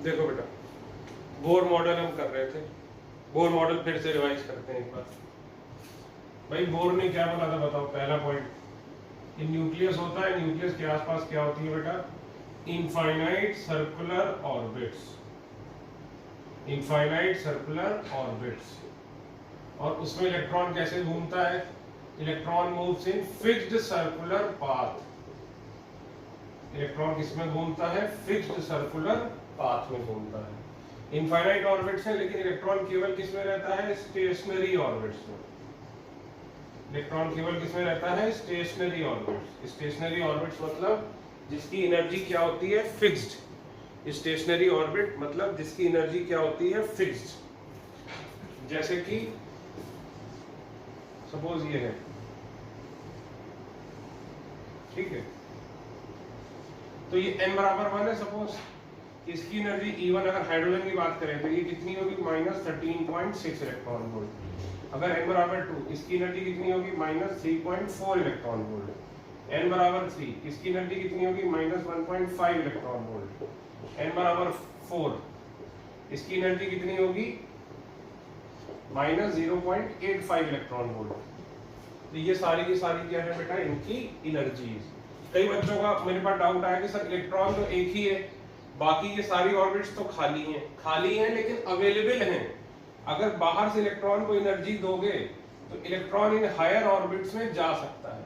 देखो बेटा, Bohr model हम कर रहे थे, बोर मॉडल फिर से रिवाइज करते हैं एक बार। भाई बोर ने क्या बोला था बताओ, पहला पॉइंट, कि न्यूक्लियस होता है, न्यूक्लियस के आसपास क्या होती है बेटा, infinite circular orbits, infinite circular orbits. और उसमें इलेक्ट्रॉन कैसे घूमता है, electron moves in fixed circular path. Electron किसमें घूमता है, फिक्स्ड सर्कुलर पाथ में घूमता है। इनफाइनाइट ऑर्बिट्स है, लेकिन इलेक्ट्रॉन केवल किसमें रहता है, स्टेशनरी ऑर्बिट्स में। इलेक्ट्रॉन केवल किसमें रहता है, स्टेशनरी ऑर्बिट्स। स्टेशनरी ऑर्बिट्स मतलब जिसकी एनर्जी क्या होती है, फिक्स्ड। स्टेशनरी ऑर्बिट मतलब जिसकी एनर्जी क्या होती है, फिक्स्ड। जैसे कि सपोज ये है, ठीक है, तो ये n बराबर 1 है, सपोज इसकी एनर्जी E1, अगर हाइड्रोजन की बात करें तो ये कितनी होगी, -13.6 इलेक्ट्रॉन वोल्ट। अगर n बराबर 2, इसकी एनर्जी कितनी होगी, -3.4 इलेक्ट्रॉन वोल्ट। n बराबर 3, इसकी एनर्जी कितनी होगी, -1.5 इलेक्ट्रॉन वोल्ट। n बराबर 4, इसकी एनर्जी कितनी होगी, -0.85 इलेक्ट्रॉन वोल्ट। तो ये सारी की सारी क्या है बेटा, इनकी एनर्जीज। कई बच्चों का मेरे पास डाउट आया कि सर इलेक्ट्रॉन तो एक ही है, बाकी ये सारी ऑर्बिट्स तो खाली हैं लेकिन अवेलेबल हैं। अगर बाहर से इलेक्ट्रॉन को एनर्जी दोगे तो इलेक्ट्रॉन इन हायर ऑर्बिट्स में जा सकता है।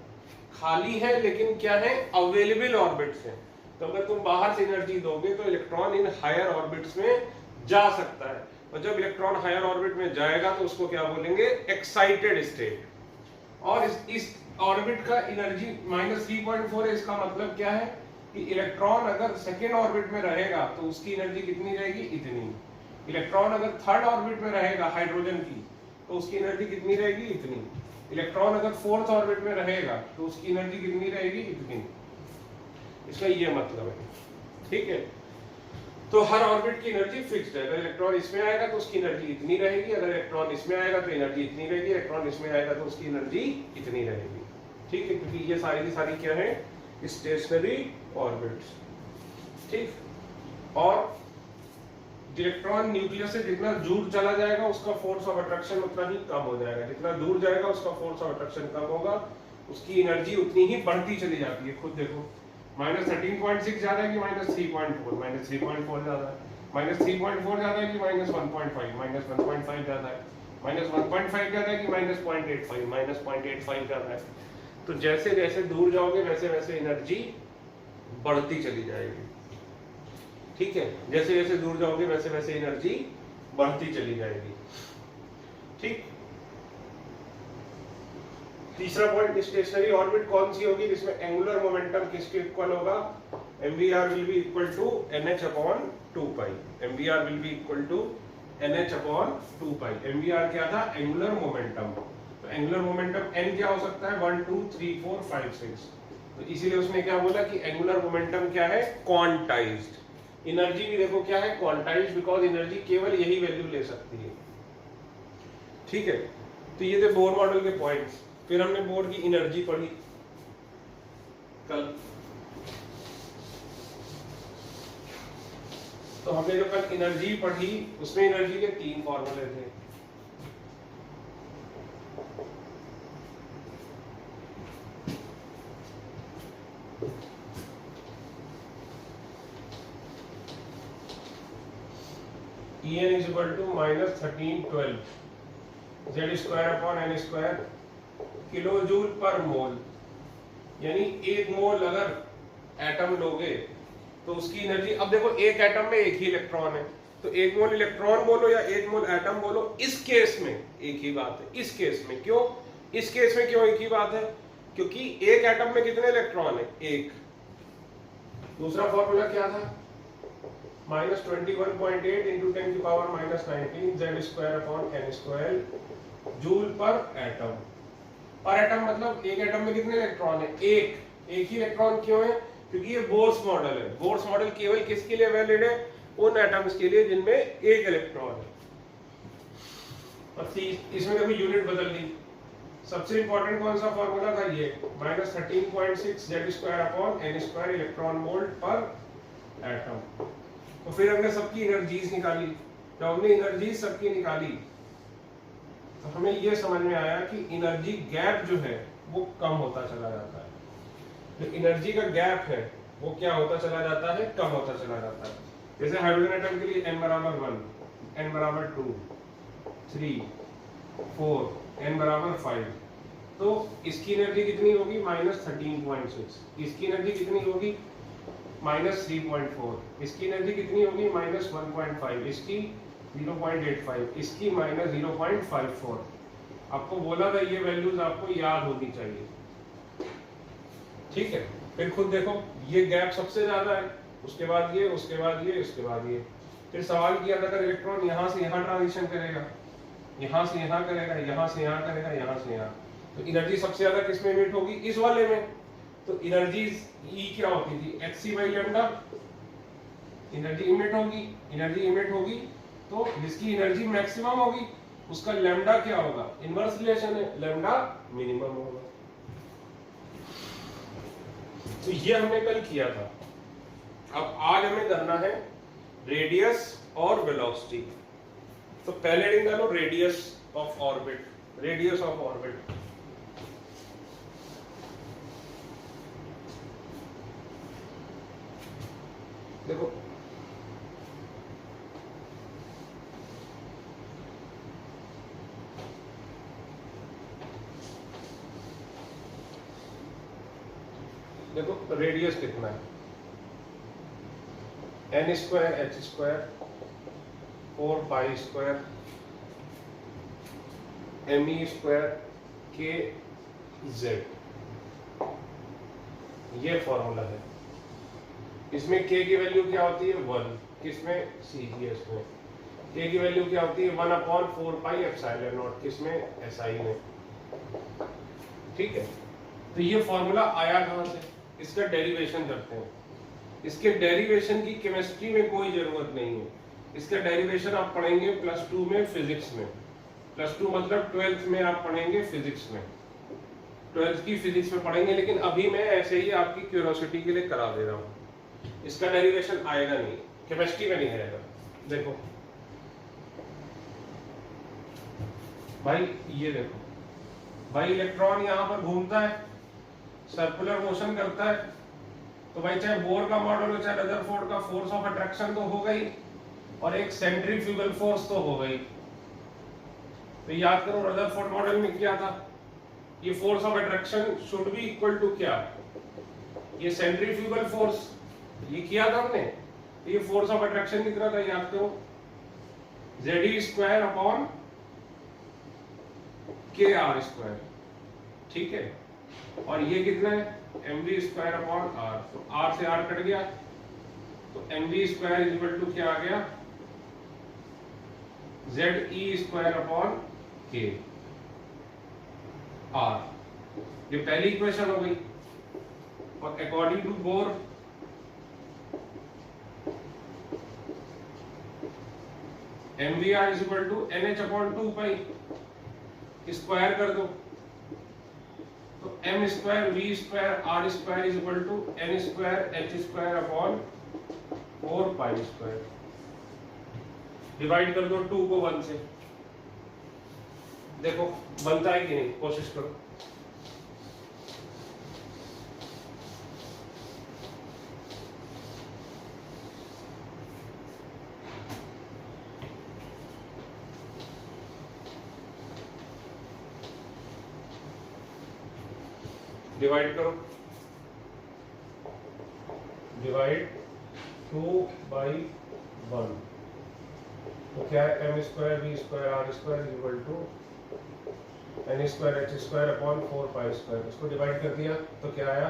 खाली है लेकिन क्या है, अवेलेबल ऑर्बिट्स हैं। तो अगर तुम बाहर से एनर्जी दोगे तो इलेक्ट्रॉन इन हायर ऑर्बिट्स में जा सकता है। और जब इलेक्ट्रॉन हायर ऑर्बिट में जाएगा तो उसको क्या बोलेंगे, एक्साइटेड स्टेट। और इस ऑर्बिट का एनर्जी -3.4 है। इसका मतलब क्या है कि इलेक्ट्रॉन अगर सेकेंड ऑर्बिट में रहेगा तो उसकी एनर्जी कितनी रहेगी, इतनी। इलेक्ट्रॉन अगर थर्ड ऑर्बिट में रहेगा हाइड्रोजन की, तो उसकी एनर्जी कितनी रहेगी, इतनी। इलेक्ट्रॉन अगर फोर्थ ऑर्बिट में रहेगा तो उसकी एनर्जी कितनी रहेगी, इतनी। इसका ये मतलब है, ठीक है। तो हर ऑर्बिट की एनर्जी फिक्स्ड है। अगर इलेक्ट्रॉन इसमें आएगा तो उसकी एनर्जी इतनी रहेगी, अगर इलेक्ट्रॉन इसमें आएगा तो एनर्जी इतनी रहेगी, इलेक्ट्रॉन इसमें आएगा तो उसकी एनर्जी इतनी रहेगी, ठीक है। क्योंकि ये सारी की सारी क्या है, स्टेशनरी ऑर्बिट्स, ठीक। और इलेक्ट्रॉन न्यूक्लियस से जितना दूर चला जाएगा उसका फोर्स ऑफ अट्रैक्शन उतना ही कम हो जाएगा। जितना दूर जाएगा उसका फोर्स ऑफ अट्रैक्शन कम होगा, उसकी एनर्जी उतनी ही बढ़ती चली जाती है। खुद देखो, -13.6 ज्यादा है कि -3.4, -3.4 ज्यादा है, -3.4 ज्यादा है कि -1.5, -1.5 ज्यादा है, -1.5 ज्यादा है कि -0.85, -0.85 ज्यादा है। तो जैसे जैसे दूर जाओगे वैसे वैसे एनर्जी बढ़ती चली जाएगी, ठीक है। जैसे जैसे दूर जाओगे वैसे वैसे एनर्जी बढ़ती चली जाएगी, ठीक। तीसरा पॉइंट, स्टेशनरी ऑर्बिट कौन सी होगी जिसमें एंगुलर मोमेंटम किसके इक्वल होगा, mvr will be equal to nh/2π। mvr will be equal to nh/2π। mvr क्या था, एंगुलर मोमेंटम। तो एंगुलर मोमेंटम n क्या हो सकता है, 1 2 3 4 5 6। तो इसीलिए उसने क्या बोला कि एंगुलर मोमेंटम क्या है, क्वांटाइज्ड। एनर्जी भी देखो क्या है, क्वांटाइज्ड, बिकॉज एनर्जी केवल यही वैल्यू ले सकती है, ठीक है। तो ये थे बोर मॉडल के पॉइंट्स। फिर हमने बोर की एनर्जी पढ़ी कल। तो हमने जो कल एनर्जी पढ़ी उसमें एनर्जी के 3 फॉर्मूले थे। En is equal to -1312 Z²/n² kilojoule पर मोल। यानी एक मोल अगर एटम लोगे तो उसकी एनर्जी, अब देखो एक एटम में एक ही इलेक्ट्रॉन है, तो एक मोल इलेक्ट्रॉन बोलो या एक मोल एटम बोलो, इस केस में एक ही बात है। इस केस में क्यों, इस केस में क्यों एक ही बात है, क्योंकि एक एटम में कितने इलेक्ट्रॉन है, एक। दूसरा फॉर्मूला क्या था, -21.8 × 10⁻⁻19 Z²/n² जूल पर एटम। पर एटम मतलब एक एटम में कितने इलेक्ट्रॉन है, एक ही इलेक्ट्रॉन। क्यों है, क्योंकि ये बोर्स मॉडल है। बोर्स मॉडल केवल किसके लिए वैलिड है, उन एटम्स के लिए जिनमें एक इलेक्ट्रॉन है। और इसमें देखो यूनिट बदल दी। सबसे इंपॉर्टेंट कौन सा फॉर्मूला था, ये -13.6 Z²/n² इलेक्ट्रॉन वोल्ट पर एटम। तो फिर हमने सबकी एनर्जीज निकाली, जब हमने एनर्जीज सबकी निकाली तो हमें ये समझ में आया कि एनर्जी गैप जो है वो कम होता चला जाता है। जो एनर्जी का गैप है वो क्या होता चला जाता है, कम होता चला जाता है। जैसे हाइड्रोजन एटम के लिए n बराबर 1, n बराबर 2, 3, 4, n बराबर 5, तो इसकी एनर्जी कितनी होगी -13.6, इसकी एनर्जी कितनी होगी -3.4, इसकी एनर्जी कितनी होगी -1.5, इसकी 0.85, इसकी -0.54। आपको बोला था ये वैल्यूज आपको याद होनी चाहिए, ठीक है। फिर खुद देखो ये गैप सबसे ज्यादा है, उसके बाद ये, उसके बाद ये, उसके बाद ये। फिर सवाल किया था अगर इलेक्ट्रॉन यहाँ से यहाँ ट्रांजिशन करेगा, यहाँ से यहाँ करेगा, यहाँ से यहाँ करेगा, यहाँ से यहाँ, तो एनर्जी सबसे ज्यादा किस में इमिट होगी, इस वाले में। तो एनर्जी ई क्या होती थी, hc/λ, एनर्जी इमिट होगी, एनर्जी इमिट होगी तो जिसकी एनर्जी मैक्सिमम होगी उसका लैम्डा क्या होगा, इनवर्स रिलेशन है, लैम्डा मिनिमम होगा। तो ये हमने कल किया था। अब आज हमें करना है रेडियस और वेलोसिटी। तो पहले हेडिंग डालो radius of orbit, radius of orbit. देखो देखो रेडियस कितना है, n square h square 4 pi square me square k z, ये फॉर्मूला है। इसमें k की वैल्यू क्या होती है 1, किसमें CGS में। k की वैल्यू क्या होती है 1/4 पाई एप्सिलॉन नॉट, किसमें SI में, ठीक है। तो ये फॉर्मूला आया कहां से, इसका डेरिवेशन करते हैं। इसके डेरिवेशन की केमिस्ट्री में कोई जरूरत नहीं है, इसका डेरिवेशन आप पढ़ेंगे +2 में फिजिक्स में। +2 मतलब 12th में आप पढ़ेंगे फिजिक्स में, 12th की फिजिक्स में पढ़ेंगे। लेकिन अभी मैं ऐसे ही आपकी क्यूरियोसिटी के लिए करा दे रहा हूँ, इसका डेरिवेशन आएगा नहीं, केमिस्ट्री में नहीं आएगा। देखो भाई, ये देखो भाई, इलेक्ट्रॉन यहाँ पर घूमता है, सर्कुलर मोशन करता है, तो भाई चाहे बोर का मॉडल हो चाहे रदरफोर्ड का, फोर्स ऑफ अट्रैक्शन तो हो गई और एक सेंट्रीफ्यूगल फोर्स तो हो गई। तो याद करो रदरफोर्ड मॉडल में क्या था, ये force of attraction should be equal to क्या, ये सेंट्रीफ्यूगल फोर्स, ये किया था हमने। तो ये फोर्स ऑफ अट्रैक्शन कितना था याद करो, Ze² kr², ठीक है। और ये कितना है mv²/r, तो r से r कट गया, तो mv² क्या आ गया Ze²/k r, ये पहली इक्वेशन हो गई। और according to Bohr mvr nh/2 pi, square कर दो, तो m² v² r² n² h²/4 पाई²। Divide कर दो 2 को 1 से, देखो बनता है कि नहीं, कोशिश करो। डिवाइड करो, डिवाइड 2/1, तो क्या है m² v² r² n² h²/4 पाई²। इसको डिवाइड कर दिया तो क्या आया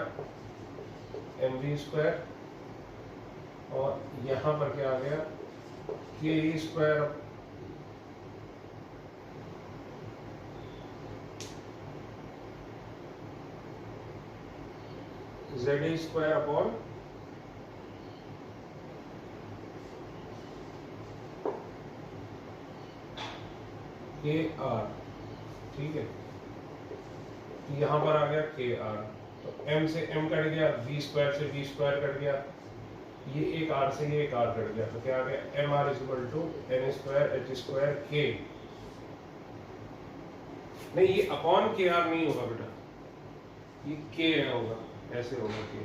mv² और यहाँ पर क्या आ गया ke²। Ze² kr, ठीक है। तो यहाँ पर आ गया kr, तो m से m कट गया, v² से v² कट गया, ये एक आर से ये एक आर कट गया, तो क्या आ गया, M R is equal to N square H square के। नहीं, ये अपॉन के आर नहीं होगा बेटा, ये के होगा, ऐसे होगा के,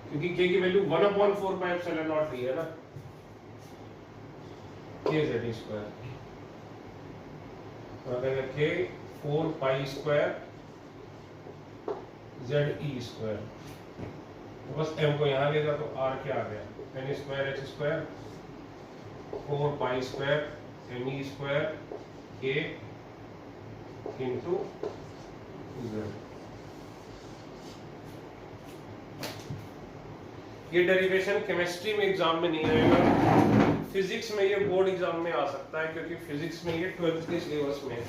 क्योंकि के की वैल्यू 1/4πε0 ली है ना, के जेड स्क्वायर, तो आ गया के 4π² जेड ई स्क्वायर। तो बस m को यहाँ लेगा तो r क्या आ गया, n square H square 4π² m e square k into z. ये डेरिवेशन केमिस्ट्री में एग्जाम में नहीं आएगा, फिजिक्स में ये बोर्ड एग्जाम में आ सकता है, क्योंकि फिजिक्स में ये 12th के सिलेबस में है।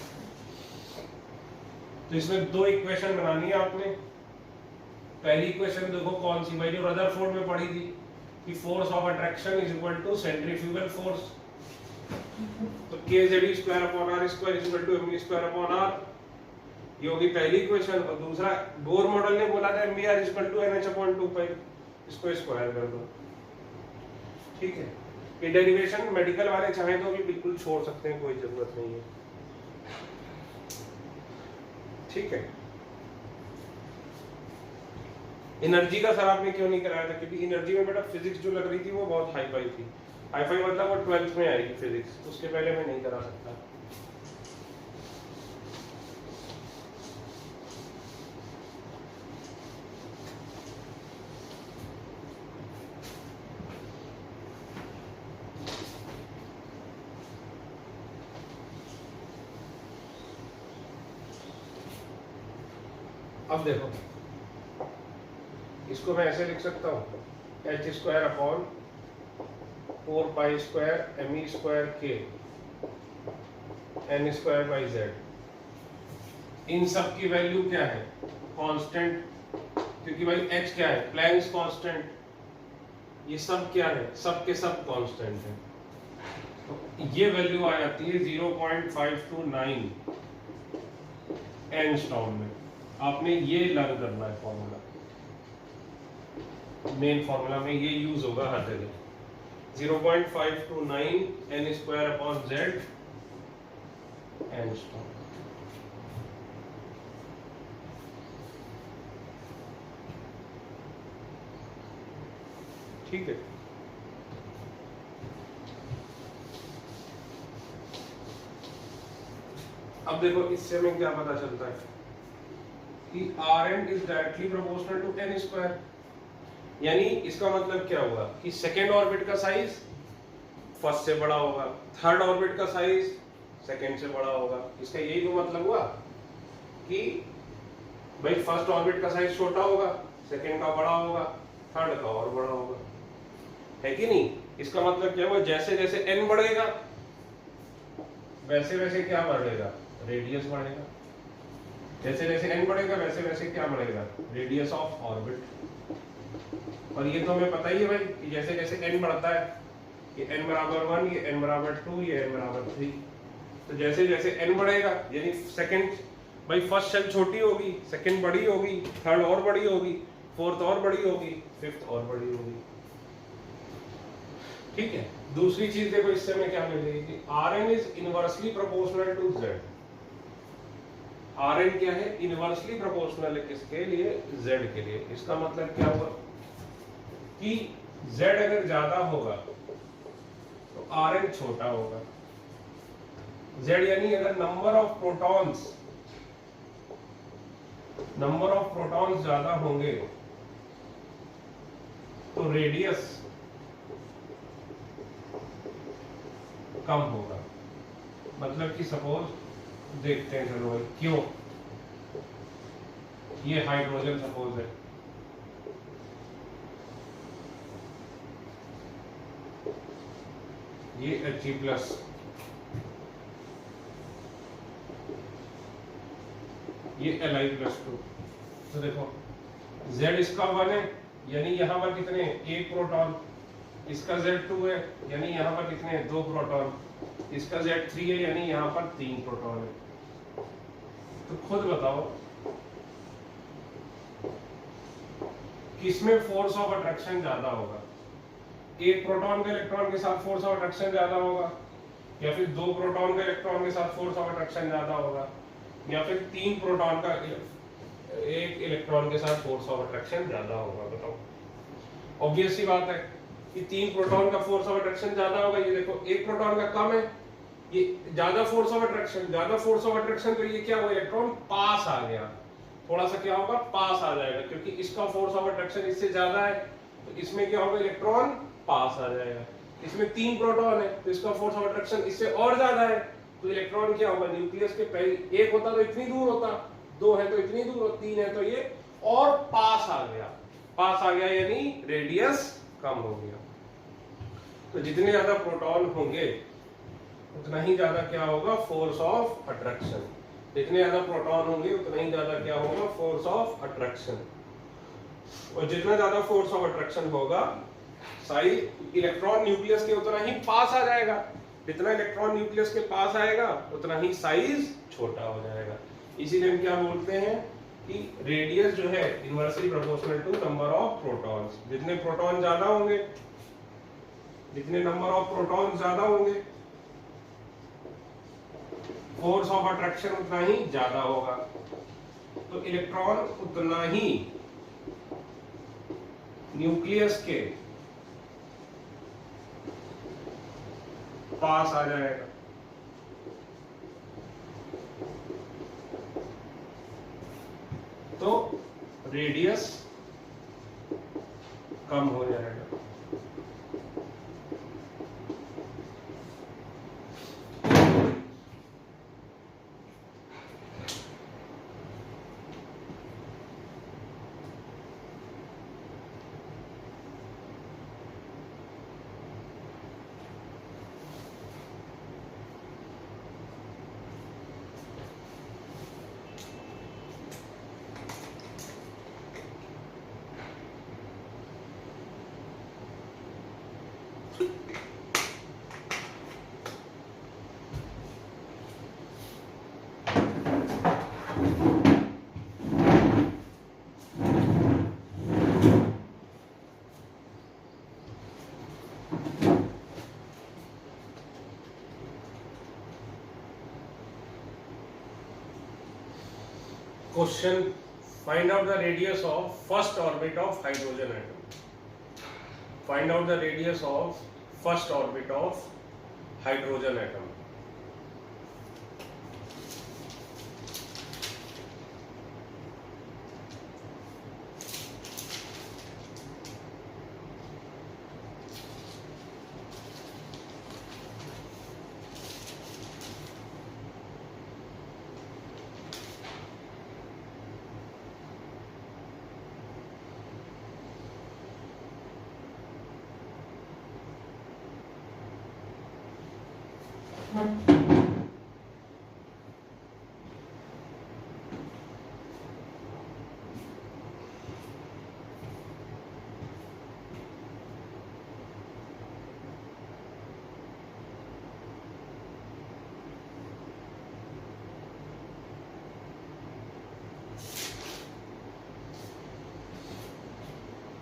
तो इसमें दो इक्वेशन बनानी है आपने। पहली इक्वेशन देखो कौन सी भाई, जो रदरफोर्ड में पढ़ी थी कि force of attraction is equal to centrifugal force, तो K Z square upon R square is equal to M square upon R, ये होगी पहली इक्वेशन। और दूसरा, बोर मॉडल ने बोला था M B R is equal to N H upon 2 इसको स्क्वायर कर दो, ठीक है। ये डेरिवेशन मेडिकल वाले चाहें तो भी बिल्कुल छोड़ सकते हैं, कोई जरूरत नहीं है, ठीक है। एनर्जी का सर आपने क्यों नहीं कराया था, क्योंकि एनर्जी में बेटा फिजिक्स जो लग रही थी वो बहुत हाई फाई थी। हाई फाई मतलब वो 12th में आएगी फिजिक्स, उसके पहले मैं नहीं करा सकता। अब देखो, इसको मैं ऐसे लिख सकता हूँ, h square upon 4π² m e square k n square by z. इन सब की वैल्यू क्या है, कांस्टेंट, क्योंकि भाई एच क्या है, प्लैंक्स कांस्टेंट, ये सब क्या है, सब के सब कांस्टेंट है। तो ये वैल्यू आ जाती है 0.529 एंगस्ट्रॉम में। आपने ये लर्न करना है फॉर्मूला, मेन फॉर्मूला में ये यूज होगा हर जगह, 0.529 N square upon Z angstrom. ठीक है, अब देखो इससे हमें क्या पता चलता है कि Rn is directly proportional to n square. यानी इसका मतलब क्या होगा कि सेकेंड ऑर्बिट का साइज फर्स्ट से बड़ा होगा, थर्ड ऑर्बिट का साइज सेकेंड से बड़ा होगा। इसका यही तो मतलब हुआ कि भाई फर्स्ट ऑर्बिट का साइज छोटा होगा, सेकेंड का बड़ा होगा, थर्ड का और बड़ा होगा, है कि नहीं। इसका मतलब क्या हुआ, जैसे जैसे n बढ़ेगा वैसे वैसे क्या बढ़ेगा, रेडियस बढ़ेगा। जैसे जैसे n बढ़ेगा वैसे वैसे क्या बढ़ेगा, रेडियस ऑफ ऑर्बिट। और ये तो हमें पता ही है भाई कि जैसे जैसे n बढ़ता है, ये n बराबर 1, ये n बराबर 2, ये n बराबर 3, तो जैसे जैसे n बढ़ेगा यानी सेकंड भाई फर्स्ट शेल छोटी होगी, सेकंड बड़ी होगी, थर्ड और बड़ी होगी, फोर्थ और बड़ी होगी, फिफ्थ और बड़ी होगी। ठीक है। दूसरी चीज देखो इससे हमें क्या मिलेगी कि Rn is inversely proportional to Z। Rn क्या है, इनवर्सली प्रोपोर्शनल है किसके लिए, Z के लिए। इसका मतलब क्या हुआ कि Z अगर ज्यादा होगा तो Rn छोटा होगा। Z यानी अगर नंबर ऑफ प्रोटॉन्स ज्यादा होंगे तो रेडियस कम होगा। मतलब कि सपोज देखते हैं, चलो भाई क्यों, ये हाइड्रोजन सपोज है, ये He+, ये Li+2। तो देखो Z इसका 1 है यानी यहाँ पर कितने, एक प्रोटॉन, इसका Z2 है यानी यहाँ पर कितने, 2 प्रोटॉन, इसका Z3 है यानी यहाँ पर 3 प्रोटॉन है। तो खुद बताओ किसमें फोर्स ऑफ अट्रैक्शन ज्यादा होगा? एक प्रोटॉन का इलेक्ट्रॉन के साथ फोर्स ऑफ अट्रैक्शन ज्यादा होगा, या फिर दो प्रोटॉन का इलेक्ट्रॉन के साथ फोर्स ऑफ अट्रैक्शन ज्यादा होगा, या फिर तीन प्रोटॉन का एक इलेक्ट्रॉन के साथ फोर्स ऑफ अट्रैक्शन ज्यादा होगा? बताओ। ऑब्वियस सी बात है कि तीन प्रोटॉन का फोर्स ऑफ अट्रैक्शन ज्यादा होगा। ये देखो एक प्रोटॉन का कम है, ये ज्यादा फोर्स ऑफ अट्रैक्शन, ज्यादा फोर्स ऑफ अट्रैक्शन, तो ये क्या हुआ, इलेक्ट्रॉन पास आ गया, थोड़ा सा क्या होगा, पास आ जाएगा, क्योंकि इसका फोर्स ऑफ अट्रैक्शन इससे ज्यादा है, तो इसमें क्या होगा, इलेक्ट्रॉन पास आ जाएगा। इसमें तीन प्रोटॉन है तो इसका फोर्स ऑफ अट्रैक्शन इससे और ज्यादा है, तो इलेक्ट्रॉन क्या होगा, न्यूक्लियस के पहले एक होता तो इतनी दूर होता, दो है तो इतनी दूर, और तीन है तो ये और पास आ गया, पास आ गया यानी रेडियस कम हो गया। तो जितने ज्यादा प्रोटॉन होंगे उतना ही ज्यादा क्या होगा, फोर्स ऑफ अट्रैक्शन। जितने ज्यादा प्रोटॉन होंगे उतना ही ज्यादा क्या होगा, फोर्स ऑफ अट्रैक्शन। और जितना ज्यादा फोर्स ऑफ अट्रैक्शन होगा, साइज इलेक्ट्रॉन न्यूक्लियस के उतना ही पास आ जाएगा। जितना इलेक्ट्रॉन न्यूक्लियस के पास आएगा उतना ही साइज छोटा हो जाएगा। इसीलिए हम क्या बोलते हैं कि रेडियस जो है inversely proportional to number of protons. जितने प्रोटॉन ज्यादा होंगे, जितने नंबर ऑफ प्रोटॉन ज्यादा होंगे, फोर्स ऑफ अट्रैक्शन उतना ही ज्यादा होगा, तो इलेक्ट्रॉन उतना ही न्यूक्लियस के पास आ जाएगा। तो रेडियस कम हो जाएगा। Question: Find out the radius of first orbit of hydrogen atom. Find out the radius of first orbit of hydrogen atom.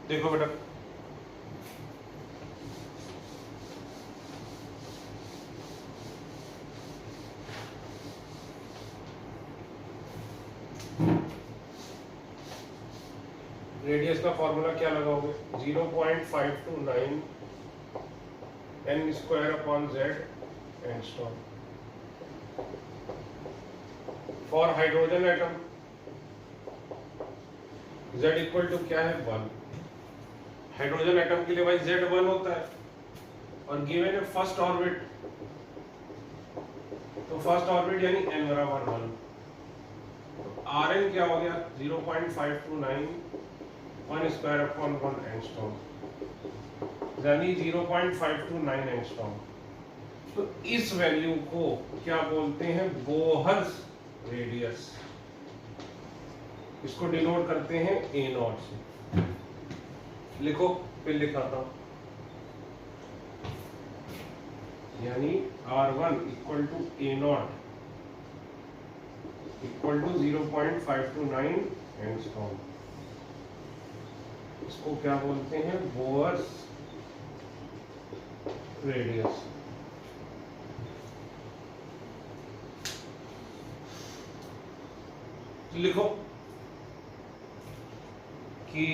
देखो बेटा, रेडियस का फॉर्मूला क्या लगाओगे, 0.529 n square upon z angstrom. For hydrogen atom z equal to क्या है, 1। Hydrogen atom के लिए भाई z 1 होता है, और गिवन है फर्स्ट ऑर्बिट, तो फर्स्ट ऑर्बिट यानी n बराबर 1, तो Rn क्या हो गया, 0.529 1 स्क्वायर अपॉन 1 एंगस्ट्रॉम, यानी 0.529 एंगस्ट्रॉम। तो इस वैल्यू को क्या बोलते हैं, बोहर्स रेडियस। इसको डिनोट करते हैं A0 से। लिखो, फिर लिखाता हूं, यानी R1 equal to A0 equal to 0.529 angstrom. इसको क्या बोलते हैं, बोअर्स रेडियस। लिखो कि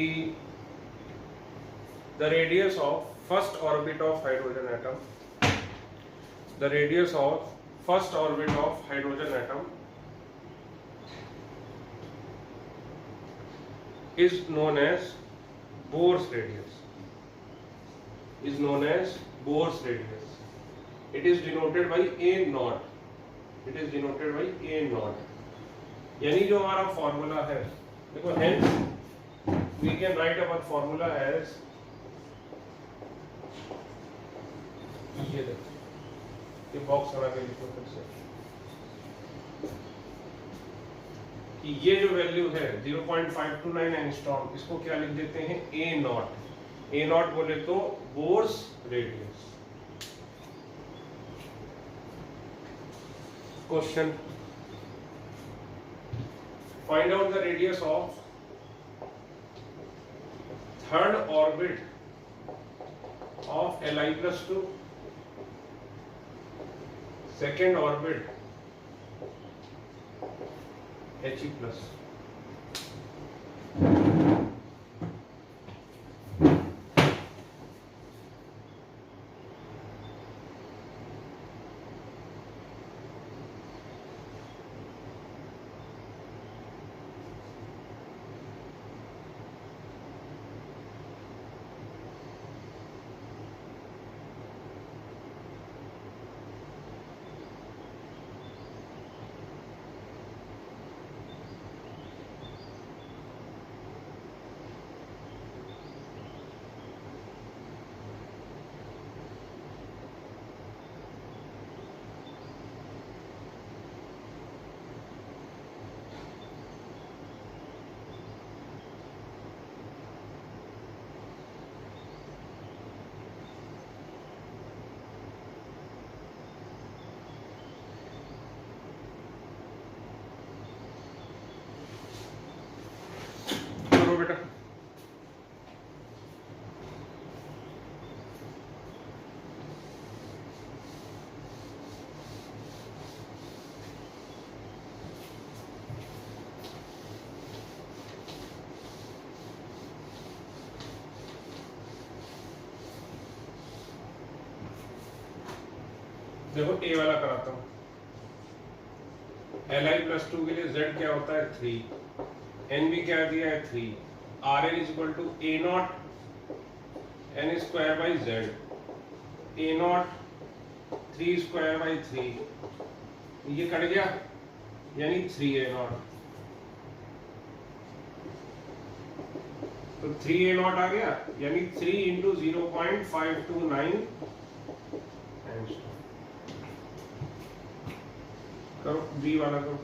the radius of first orbit of hydrogen atom, the radius of first orbit of hydrogen atom is known as Bohr's radius, is known as Bohr's radius. It is denoted by a naught, it is denoted by a naught. यानी जो हमारा formula है, देखो hence we can write our formula as, ये देखो ये box बना के लिखो फिर से कि ये जो वैल्यू है 0.529 एंगस्ट्रॉम, इसको क्या लिख देते हैं, ए नॉट। ए नॉट बोले तो Bohr's radius. Question, find out the radius of third orbit of Li+2, second orbit He+। बेटा देखो ए वाला कराता हूं। Li+2 के लिए z क्या होता है 3, n भी क्या दिया है 3, Rn equal to a naught n square by z, a naught 3 square by 3, ये कट गया यानी 3a नॉट, तो 3a नॉट आ गया यानी 3 इंटू 0.529 एंगस्ट्रॉम। करो बी वाला करो।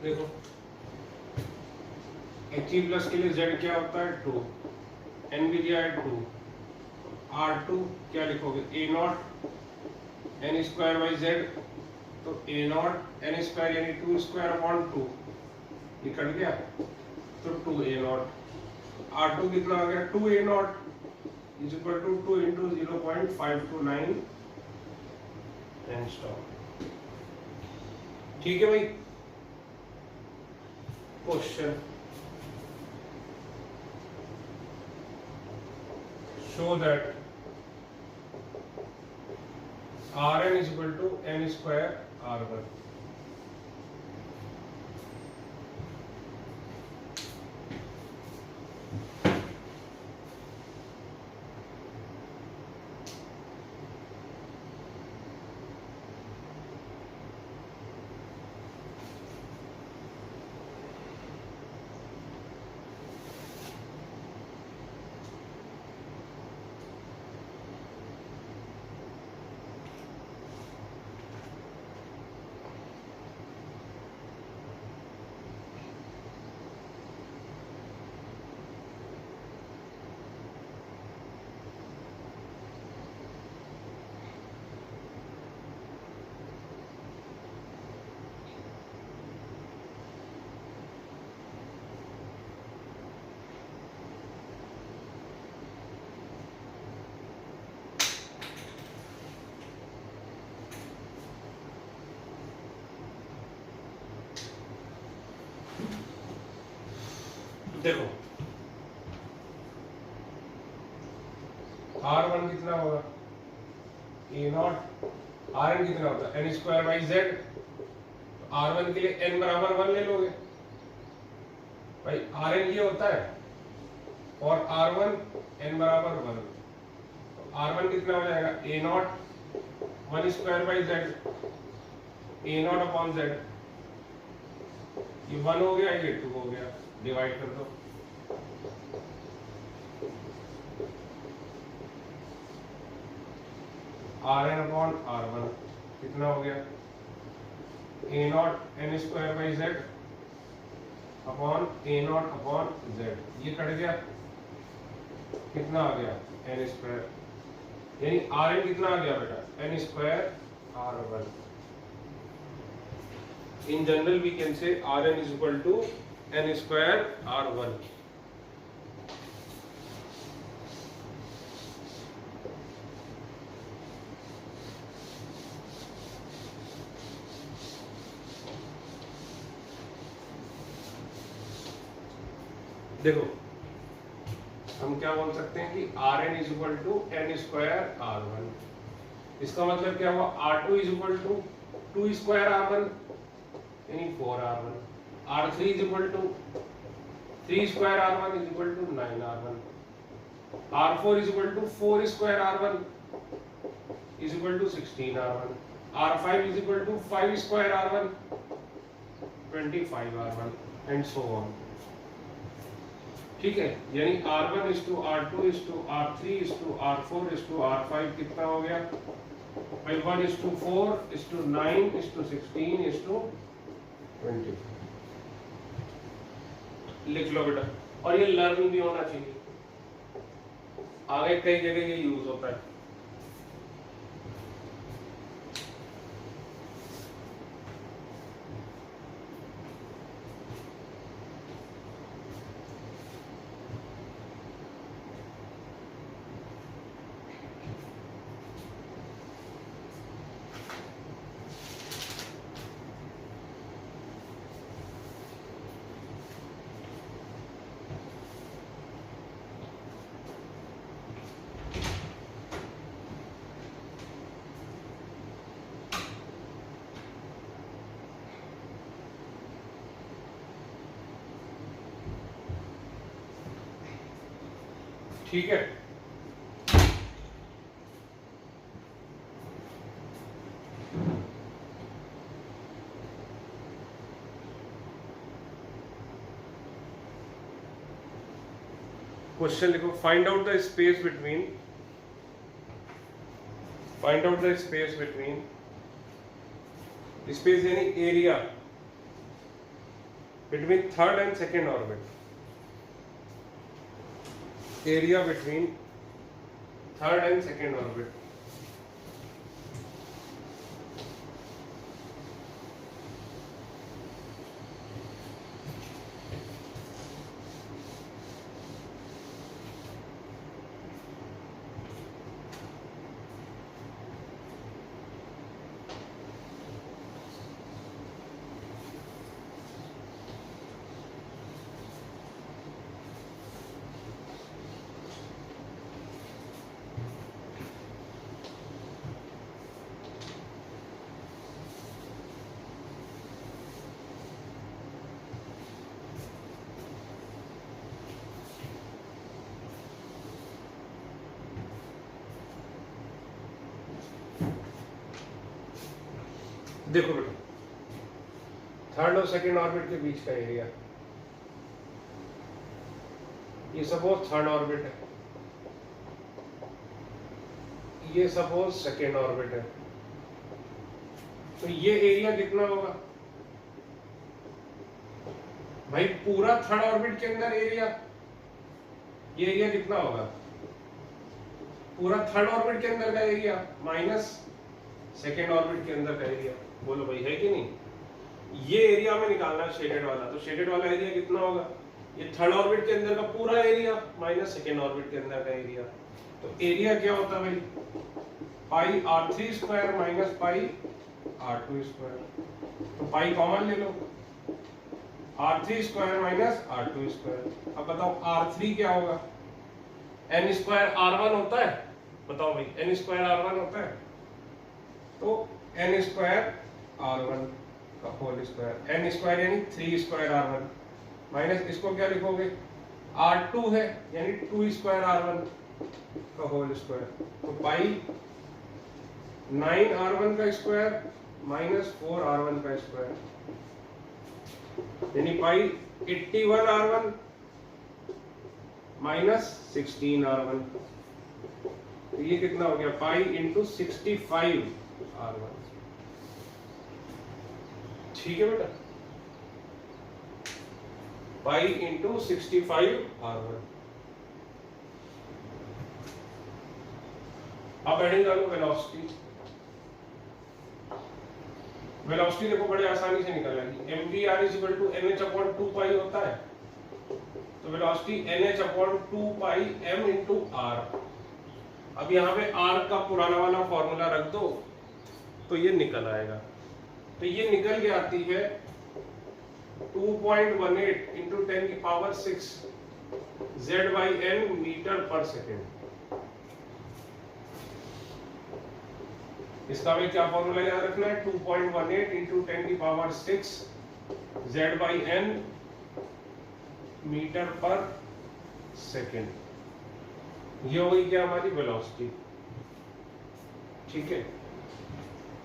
देखो He+ के लिए z क्या होता है 2, n भी दिया है 2, R2 क्या लिखोगे a naught n square by z, तो a नॉट n स्क्वायर यानी 2 स्क्वायर अपॉन 2, ये कट गया तो 2a नॉट, R2 कितना आ गया 2a naught is equal to 2 into 0.529 angstrom. ठीक है भाई। Question, show that Rn is equal to n square R1. देखो R1 कितना होगा ए नॉट, Rn कितना होता है n square by Z. R1 के लिए n बराबर 1 ले लोगे भाई, Rn ये होता है और R1 n बराबर 1, तो R1 कितना हो जाएगा a naught 1 square by Z, a naught upon Z. ये 1 हो गया, ये 2 हो गया, डिवाइड कर दो। Rn अपॉन R1 कितना हो गया a naught n square by Z upon a naught upon Z. ये कट गया, कितना आ गया n स्क्वायर, यानी Rn कितना आ गया बेटा n square R1। In general we can say Rn is equal to n square R1। देखो हम क्या बोल सकते हैं कि Rn is equal to n square R1। इसका मतलब क्या हुआ, R2 is equal to 2 square R1 यानी 4R1, R3 is equal to 3 square R1 is equal to 9R1, R4 is equal to 4 square R1 is equal to 16R1, R5 is equal to 5 square R1 25R1 and so on। ठीक है, यानी R1 is to R2 is to R3 is to R4 is to R5 कितना हो गया भाई, 1 is to 4 is to 9 is to 16 is to 20। लिख लो बेटा, और ये लर्न भी होना चाहिए, आगे कई जगह ये यूज होता है। ठीक है, क्वेश्चन लिखो, find out the space between, find out the space between, space यानी area between third and second orbit, area between third and second orbit. देखो बेटा, थर्ड और सेकेंड ऑर्बिट के बीच का एरिया, ये सपोज थर्ड ऑर्बिट है, ये सपोज सेकेंड ऑर्बिट है, तो ये एरिया कितना होगा भाई? पूरा थर्ड ऑर्बिट के अंदर एरिया, ये एरिया कितना होगा? पूरा थर्ड ऑर्बिट के अंदर का एरिया माइनस सेकेंड ऑर्बिट के अंदर का एरिया। बोलो भाई है कि नहीं? ये एरिया में निकालना है शेडेड वाला, तो शेडेड वाला एरिया कितना होगा? ये थर्ड ऑर्बिट के अंदर का पूरा एरिया माइनस सेकेंड ऑर्बिट के अंदर का एरिया। तो एरिया क्या होता है भाई? पाई r3 square minus pi r2 square. तो पाई कॉमन ले लो, r3 square minus r2 square. अब बताओ r3 क्या होगा? n स्क्वायर r1 होता है, बताओ भाई n स्क्वायर r1 होता है, तो n स्क्वायर r1 का होल स्क्वायर, n स्क्वायर यानी 3 स्क्वायर r1 माइनस इसको क्या लिखोगे? r2 है यानी 2 स्क्वायर r1 का होल स्क्वायर। तो पाई 9 r1 का स्क्वायर माइनस 4 r1 का स्क्वायर, यानी पाई 81 r1 माइनस 16 r1। तो ये कितना हो गया? Pi into 65 r1। ठीक है बेटा, पाई इंटू 65 r1। अब हेडिंग डालो वेलोसिटी। वेलोसिटी देखो बड़े आसानी से निकल आएगी। mvr equal to nh upon 2 pi होता है, तो velocity nh upon 2 pi m into r। अब यहाँ पे r का पुराना वाला फॉर्मूला रख दो तो ये निकल आएगा। तो ये निकल के आती है 2.18 इंटू 10 की पावर 6 z/n मीटर पर सेकेंड। इसका हमें क्या फॉर्मूला याद रखना है? 2.18 इंटू 10 की पावर 6 z/n मीटर पर सेकेंड। ये होगी क्या हमारी वेलोसिटी। ठीक है,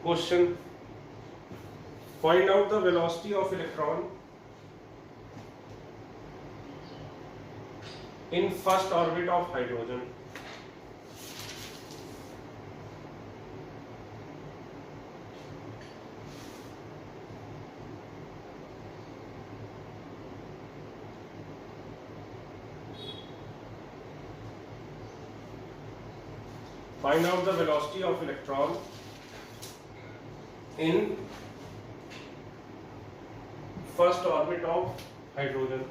question, find out the velocity of electron in first orbit of hydrogen। Find out the velocity of electron in first orbit of hydrogen।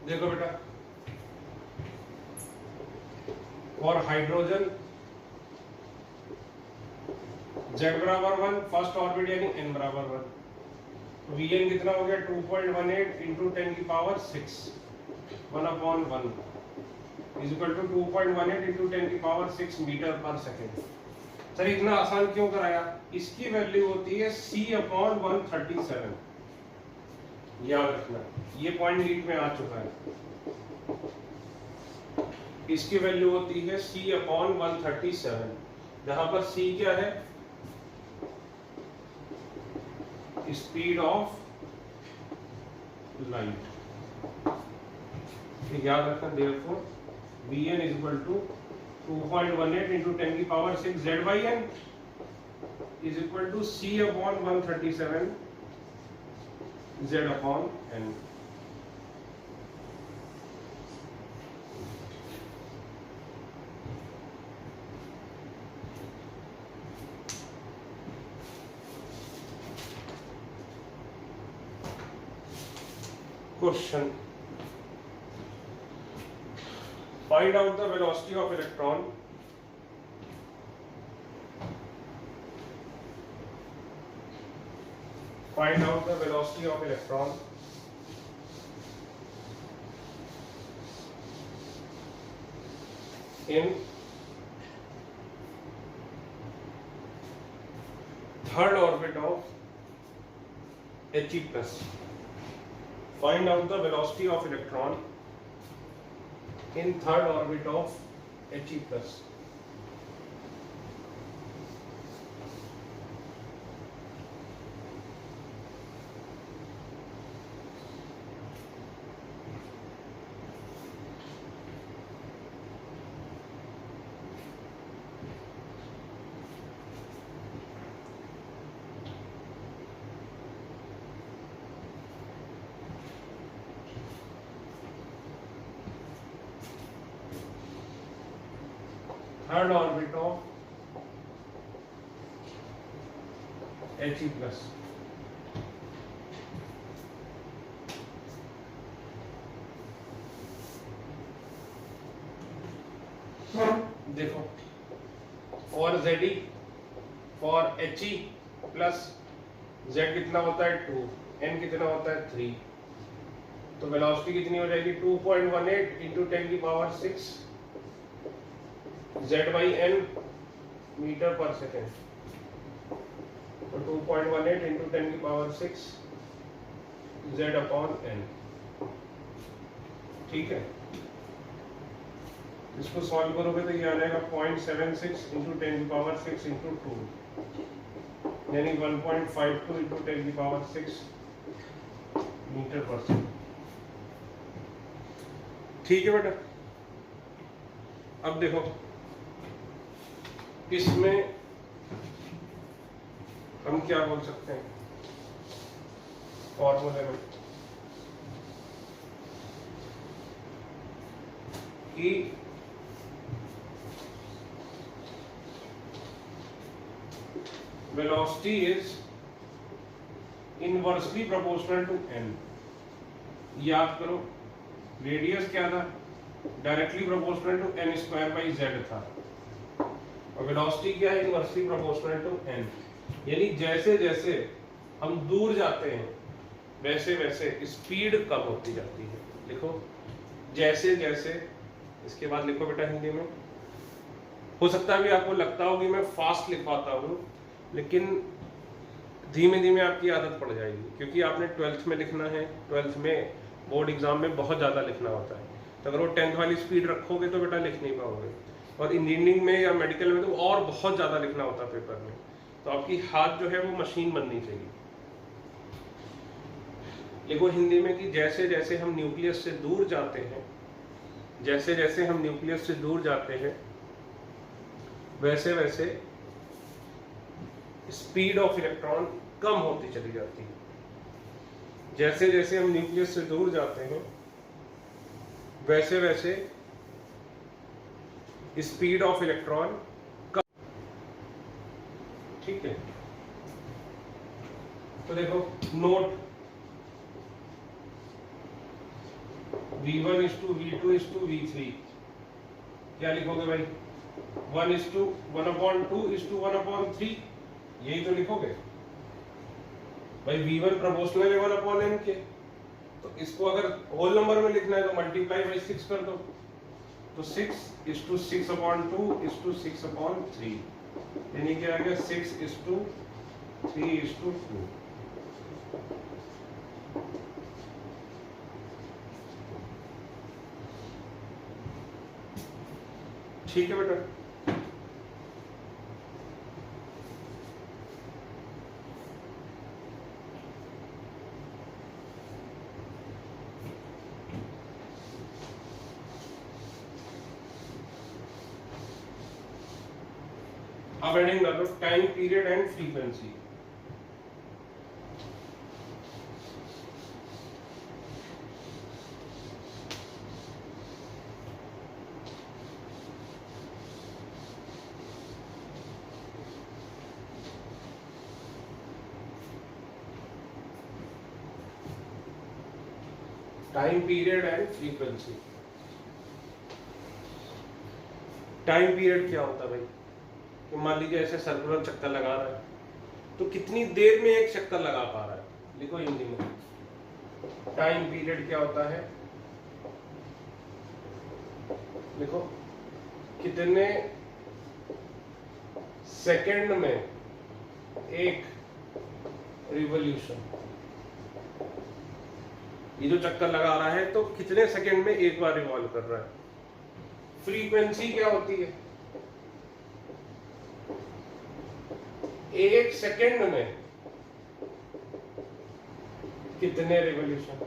देखो बेटा, और हाइड्रोजन z बराबर 1 फर्स्ट ऑर्बिट यानी n बराबर 1, तो Vn कितना हो गया? 2.18 इंटू 10 की power 6 1/1 is equal to 2.18 into 10 की पावर 6 मीटर पर सेकेंड। सर इतना आसान क्यों कराया? इसकी वैल्यू होती है c/137। याद रखना, ये पॉइंट नीट में आ चुका है। इसकी वैल्यू होती है c/137, जहां पर c क्या है? Speed of light. याद रखना, therefore Vn is equal to 2.18 into 10 की power 6 z/n is equal to C upon 137 Z upon N। Question: find out the velocity of electron in third orbit of He plus. Find out the velocity of electron in third orbit of He plus. Third orbit of He plus. देखो for ZE for HE plus Z कितना होता है 2, N कितना होता है 3, तो velocity कितनी हो जाएगी 2.18 इंटू 10 की पावर 6 Z/N मीटर पर सेकेंड, तो 2.18 इंटू 10 की पावर 6 Z अपॉन N। ठीक है, इसको सॉल्व करोगे तो ये आ जाएगा 0.76 इंटू 10 की पावर 6 इंटू 2, यानी 1.52 इंटू 10 की पावर 6 मीटर पर सेकेंड। ठीक है बेटा, अब देखो इसमें हम क्या बोल सकते हैं फॉर्मूले में कि velocity is inversely proportional to n। याद करो रेडियस क्या था, directly proportional to n square by z था, और वेलोसिटी क्या है, इनवर्सली प्रोपोर्शनल टू n। यानी जैसे जैसे हम दूर जाते हैं वैसे वैसे स्पीड कम होती जाती है। लिखो जैसे जैसे, इसके बाद लिखो बेटा हिंदी में। हो सकता है भी आपको लगता हो कि मैं फास्ट लिखवाता हूँ, लेकिन धीमे धीमे आपकी आदत पड़ जाएगी, क्योंकि आपने 12th में लिखना है, 12th में बोर्ड एग्जाम में बहुत ज़्यादा लिखना होता है, तो अगर वो 10th वाली स्पीड रखोगे तो बेटा लिख नहीं पाओगे, और इंजीनियरिंग में या मेडिकल में तो और बहुत ज़्यादा लिखना होता है पेपर में, तो आपकी हाथ जो है वो मशीन बननी चाहिए। लिखो हिंदी में कि जैसे जैसे हम न्यूक्लियस से दूर जाते हैं, जैसे जैसे हम न्यूक्लियस से दूर जाते हैं वैसे वैसे स्पीड ऑफ इलेक्ट्रॉन कम होती चली जाती है। जैसे जैसे हम न्यूक्लियस से दूर जाते हैं वैसे वैसे स्पीड ऑफ इलेक्ट्रॉन कम। ठीक है, तो देखो note V1 is to V2 is to V3, क्या लिखोगे भाई, 1 is to 1/2 is to 1/3, यही तो लिखोगे भाई। V1 प्रोपोर्शनल है 1/n के, तो इसको अगर होल नंबर में लिखना है तो मल्टीप्लाई बाई 6 कर दो, तो 6 is to 6/2 is to 6/3, यानी क्या आ गया 6 is to 3 is to 2। ठीक है बेटा, अब हेडिंग डालो time period and frequency. Time period and frequency. Time period क्या होता है भाई? कि मान लीजिए ऐसे सर्कुलर चक्कर लगा रहा है तो कितनी देर में एक चक्कर लगा पा रहा है? लिखो हिंदी में, टाइम पीरियड क्या होता है? लिखो कितने सेकंड में एक रिवॉल्यूशन, ये जो चक्कर लगा रहा है तो कितने सेकंड में एक बार रिवॉल्व कर रहा है। फ्रीक्वेंसी क्या होती है? एक सेकंड में कितने रिवॉल्यूशन।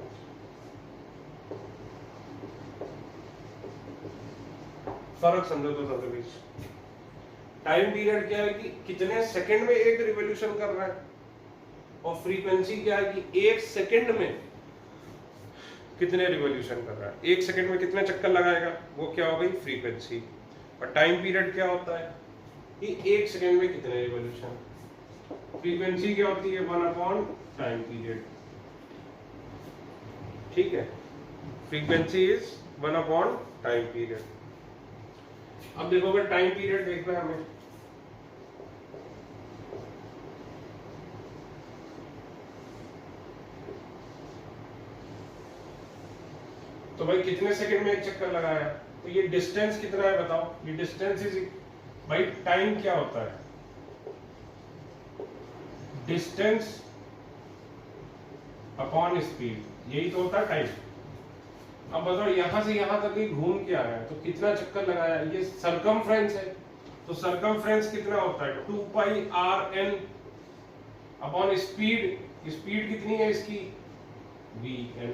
फर्क समझो तो सबके बीच। टाइम पीरियड क्या है कि कितने सेकंड में एक रिवॉल्यूशन कर रहा है, और फ्रीक्वेंसी क्या है कि एक सेकंड में कितने रिवॉल्यूशन कर रहा है, एक सेकंड में कितने चक्कर लगाएगा, वो क्या हो गई फ्रीक्वेंसी। और टाइम पीरियड क्या होता है कि एक सेकंड में कितने रिवॉल्यूशन। फ्रीक्वेंसी क्या होती है 1/टाइम पीरियड। ठीक है, फ्रीक्वेंसी इज 1/टाइम पीरियड। अब देखो अगर टाइम पीरियड देखना है हमें, तो भाई कितने सेकंड में एक चक्कर लगाया, तो ये डिस्टेंस कितना है बताओ। ये डिस्टेंस इज, भाई टाइम क्या होता है? डिस्टेंस अपॉन स्पीड, यही तो होता है टाइम। अब बताओ यहां से यहां तक ही घूम के आया है तो कितना चक्कर लगाया? ये सरकमफ्रेंस है, तो सरकमफ्रेंस कितना होता है 2πrn अपॉन स्पीड। स्पीड कितनी है इसकी vn।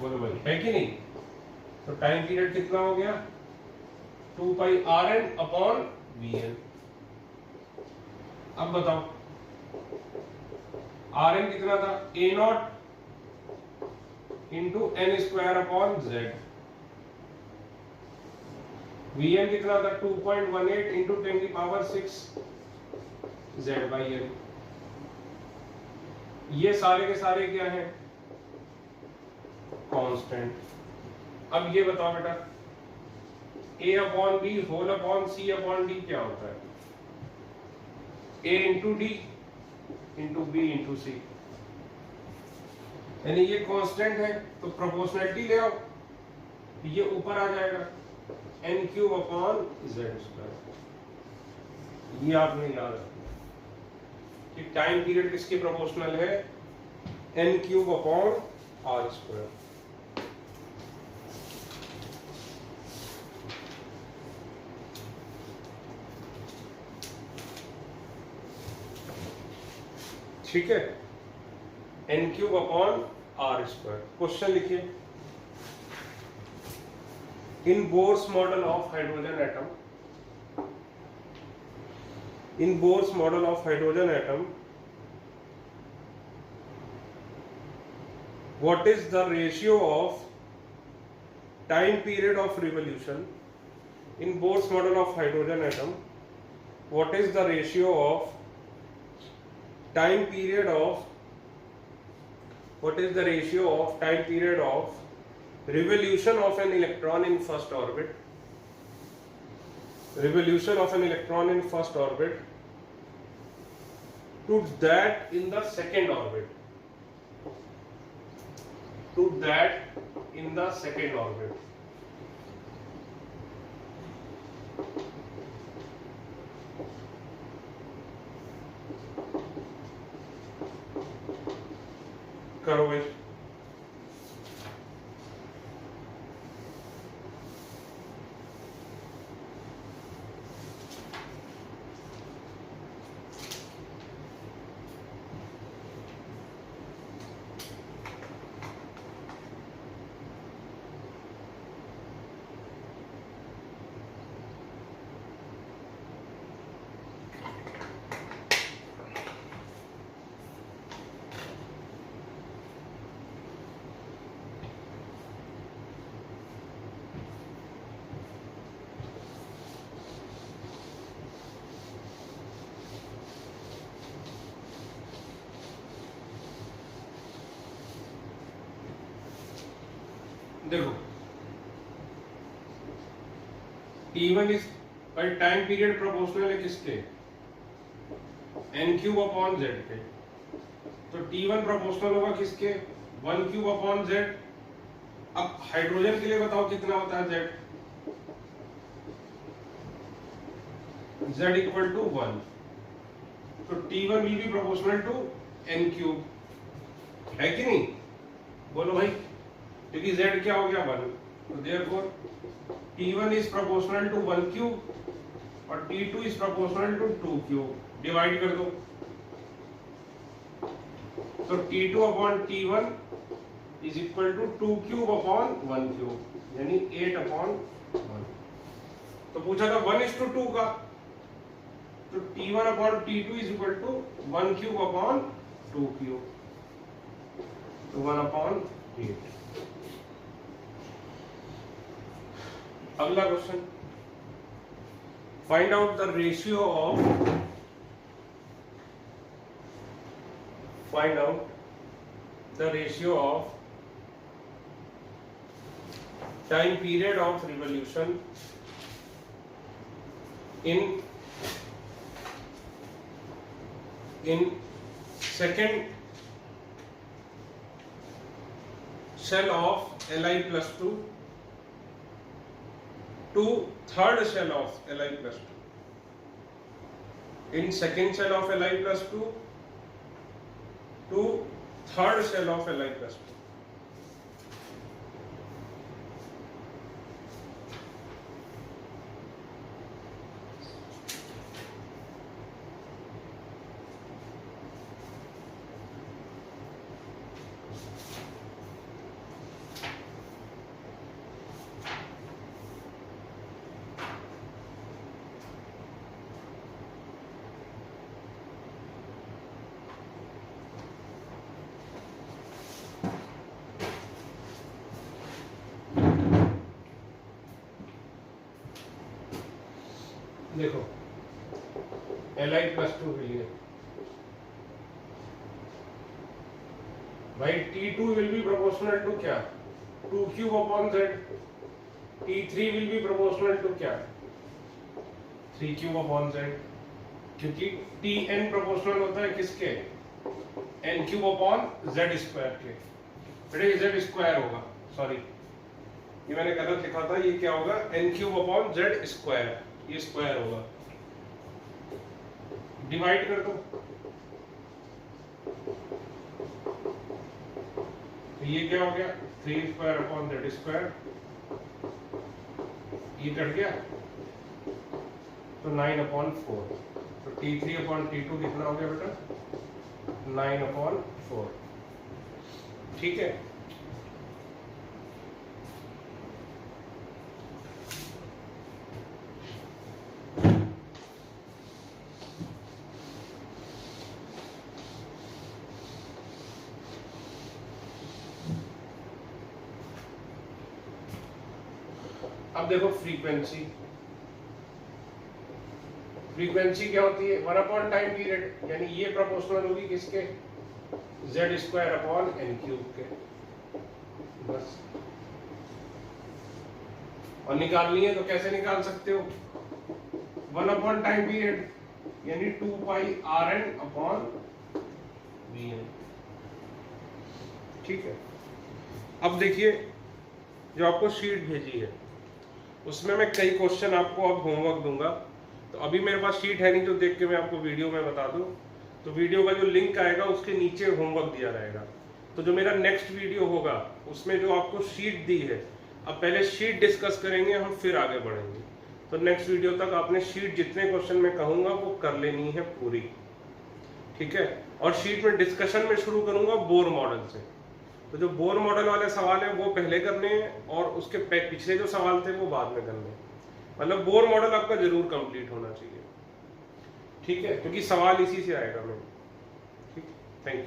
बोलो भाई है कि नहीं? तो टाइम पीरियड कितना हो गया 2πrn अपॉन vn। अब बताओ rn कितना था a0 into n square upon z। vn कितना था 2.18 इंटू 10⁻⁶ z/n। ये सारे के सारे क्या है कांस्टेंट। अब ये बताओ बेटा a/b होल अपॉन c/d क्या होता है? a into D into B into C, यानी ये कांस्टेंट है तो प्रोपोर्शनलिटी ले आओ, ये ऊपर आ जाएगा n³ अपॉन z²। ये आपने याद रखना कि टाइम पीरियड किसके प्रोपोर्शनल है n³ अपॉन r²। ठीक है, n³ अपॉन r²। क्वेश्चन लिखिए, in Bohr's model of hydrogen atom, in Bohr's model of hydrogen atom what is the ratio of time period of revolution in Bohr's model of hydrogen atom? What is the ratio of time period of, what is the ratio of time period of revolution of an electron in first orbit, revolution of an electron in first orbit to that in the second orbit, to that in the second orbit? करो भाई। देखो T1 is time period proportional है किसके, n cube upon z के, तो T1 proportional होगा किसके, 1 cube upon z। अब हाइड्रोजन के लिए बताओ कितना होता है z, z इक्वल टू 1, तो T1 will be proportional to n cube, है कि नहीं, बोलो भाई, क्योंकि z क्या हो गया 1, तो therefore T1 is proportional to 1 cube और T2 is proportional to 2 cube, divide कर दो, तो T2 upon T1 is equal to 2 cube upon 1 cube, यानी 8 अपॉन 1। तो पूछा था 1:2 का, तो T1 upon T2 is equal to 1 cube upon 2 cube, तो 1 अपॉन 8। अगला question, find out the ratio of, find out the ratio of time period of revolution in second shell of Li plus 2 to third shell of Li plus 2, in second shell of Li plus 2 to third shell of Li plus 2। देखो Li plus 2 के लिए भाई T2 will be proportional to क्या, 2 cube upon z, T3 will be proportional to क्या, 3 cube upon z, क्योंकि Tn proportional होता है किसके, n cube upon z square के, बेटे z स्क्वायर होगा, सॉरी ये मैंने गलत लिखा था, ये क्या होगा, n cube upon z square, ये स्क्वायर होगा, डिवाइड कर दो, तो ये क्या हो गया, 3 स्क्वायर अपॉन z स्क्वायर, ये कट गया, तो 9 अपॉन 4, तो T3 अपॉन T2 कितना हो गया बेटा, 9 अपॉन 4, ठीक है। अब देखो फ्रीक्वेंसी, फ्रीक्वेंसी क्या होती है, 1 अपॉन टाइम पीरियड, यानी ये प्रोपोर्शनल होगी किसके, z square upon n cube के, बस। और निकालनी है तो कैसे निकाल सकते हो, 1 अपॉन टाइम पीरियड यानी 2 पाई Rn अपॉन Vn, ठीक है। अब देखिए जो आपको शीट भेजी है उसमें मैं कई क्वेश्चन आपको अब होमवर्क दूंगा, तो अभी मेरे पास शीट है नहीं जो देख के मैं आपको वीडियो में बता दूं, तो वीडियो का जो लिंक आएगा उसके नीचे होमवर्क दिया रहेगा, तो जो मेरा नेक्स्ट वीडियो होगा उसमें जो आपको शीट दी है, अब पहले शीट डिस्कस करेंगे हम, फिर आगे बढ़ेंगे, तो नेक्स्ट वीडियो तक आपने शीट जितने क्वेश्चन मैं कहूंगा वो कर लेनी है पूरी, ठीक है। और शीट में डिस्कशन में शुरू करूंगा बोर मॉडल से, तो जो बोर मॉडल वाले सवाल है वो पहले करने हैं और उसके पिछले जो सवाल थे वो बाद में करने हैं, मतलब बोर मॉडल आपका जरूर कंप्लीट होना चाहिए, ठीक है, क्योंकि सवाल इसी से आएगा मैं, ठीक, थैंक यू।